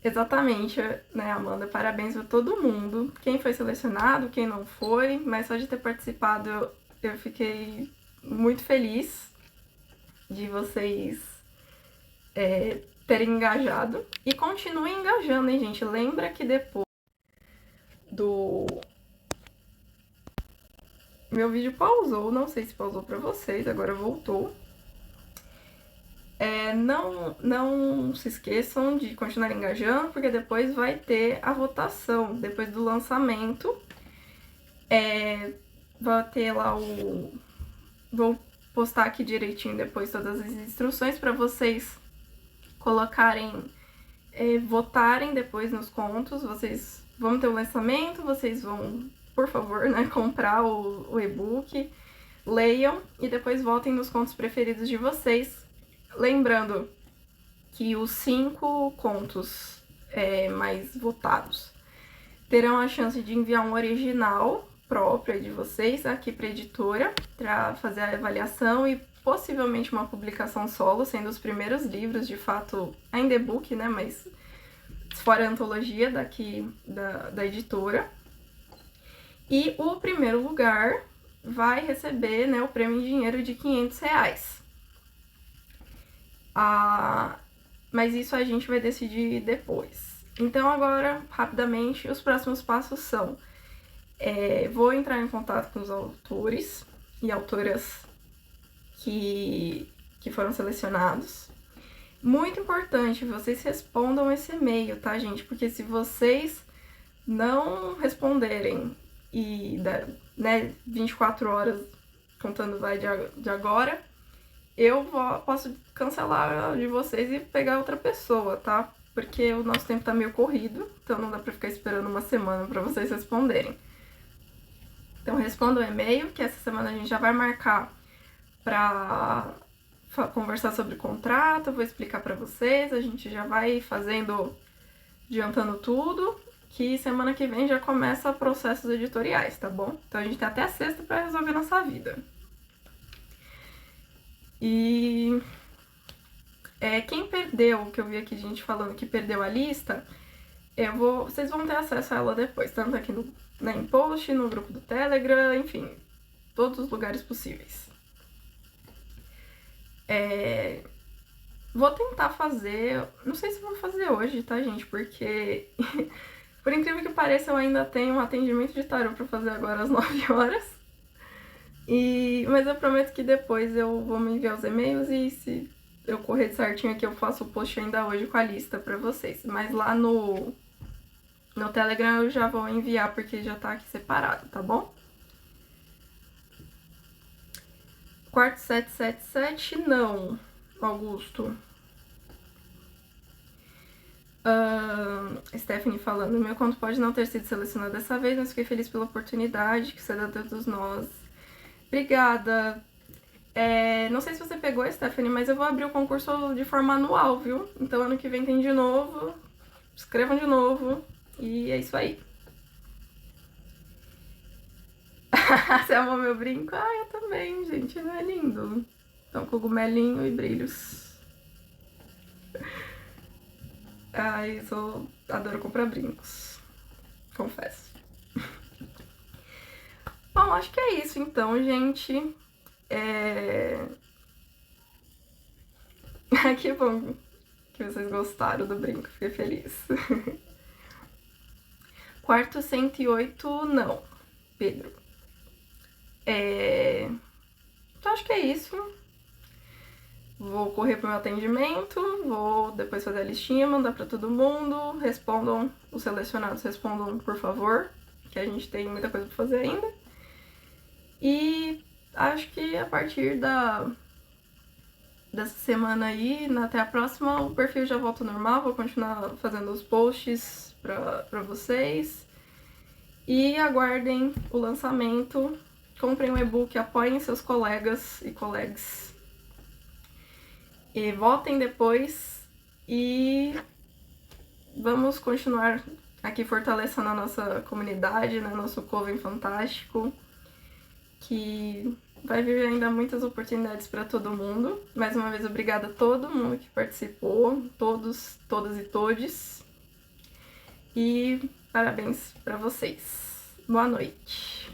S1: Exatamente, né, Amanda? Parabéns a todo mundo. Quem foi selecionado, quem não foi, mas só de ter participado eu fiquei muito feliz de vocês terem engajado. E continuem engajando, hein, gente? Lembra que depois do... Meu vídeo pausou, não sei se pausou pra vocês, agora voltou. Não se esqueçam de continuar engajando, porque depois vai ter a votação, depois do lançamento. Vai ter lá vou postar aqui direitinho depois todas as instruções para vocês colocarem, votarem depois nos contos. Vocês vão ter o lançamento, vocês vão, por favor, né, comprar o e-book, leiam e depois votem nos contos preferidos de vocês. Lembrando que os 5 contos mais votados terão a chance de enviar um original próprio de vocês aqui para a editora, para fazer a avaliação e possivelmente uma publicação solo, sendo os primeiros livros, de fato, ainda e-book, né, mas fora a antologia daqui da editora. E o primeiro lugar vai receber, né, o prêmio em dinheiro de R$500. Mas isso a gente vai decidir depois. Então agora, rapidamente, os próximos passos são... vou entrar em contato com os autores e autoras que foram selecionados. Muito importante, vocês respondam esse e-mail, tá, gente? Porque se vocês não responderem e, né, 24 horas contando vai de agora, eu posso cancelar de vocês e pegar outra pessoa, tá? Porque o nosso tempo tá meio corrido, então não dá pra ficar esperando uma semana pra vocês responderem. Então respondam o e-mail, que essa semana a gente já vai marcar pra conversar sobre o contrato, eu vou explicar pra vocês, a gente já vai adiantando tudo, que semana que vem já começa processos editoriais, tá bom? Então a gente tem até a sexta pra resolver nossa vida. E quem perdeu, que eu vi aqui gente falando que perdeu a lista, vocês vão ter acesso a ela depois, tanto aqui em post, no grupo do Telegram, enfim, todos os lugares possíveis. Vou tentar fazer, não sei se vou fazer hoje, tá, gente? Porque, por incrível que pareça, eu ainda tenho um atendimento de tarô pra fazer agora às 9 horas. Mas eu prometo que depois eu vou me enviar os e-mails e se eu correr certinho aqui eu faço o post ainda hoje com a lista pra vocês. Mas lá no Telegram eu já vou enviar porque já tá aqui separado, tá bom? Quarto 777, não, Augusto. Stephanie falando, meu conto pode não ter sido selecionado dessa vez, mas fiquei feliz pela oportunidade que você dá a todos nós. Obrigada. Não sei se você pegou, Stephanie, mas eu vou abrir o concurso de forma anual, viu? Então ano que vem tem de novo, escrevam de novo e é isso aí. Você amou meu brinco? Ah, eu também, gente, não é lindo? Então, cogumelinho e brilhos. Ai, adoro comprar brincos, confesso. Bom, acho que é isso então, gente. Que bom que vocês gostaram do brinco, fiquei feliz. Quarto 108, não, Pedro. Então acho que é isso. Vou correr pro meu atendimento, vou depois fazer a listinha, mandar pra todo mundo. Respondam, os selecionados respondam, por favor, que a gente tem muita coisa pra fazer ainda. E acho que a partir dessa semana aí, até a próxima, o perfil já volta ao normal, vou continuar fazendo os posts pra vocês. E aguardem o lançamento, comprem um e-book, apoiem seus colegas e colegas. E votem depois e vamos continuar aqui fortalecendo a nossa comunidade, né, nosso Coven fantástico, que vai vir ainda muitas oportunidades para todo mundo. Mais uma vez, obrigada a todo mundo que participou, todos, todas e todes. E parabéns para vocês. Boa noite.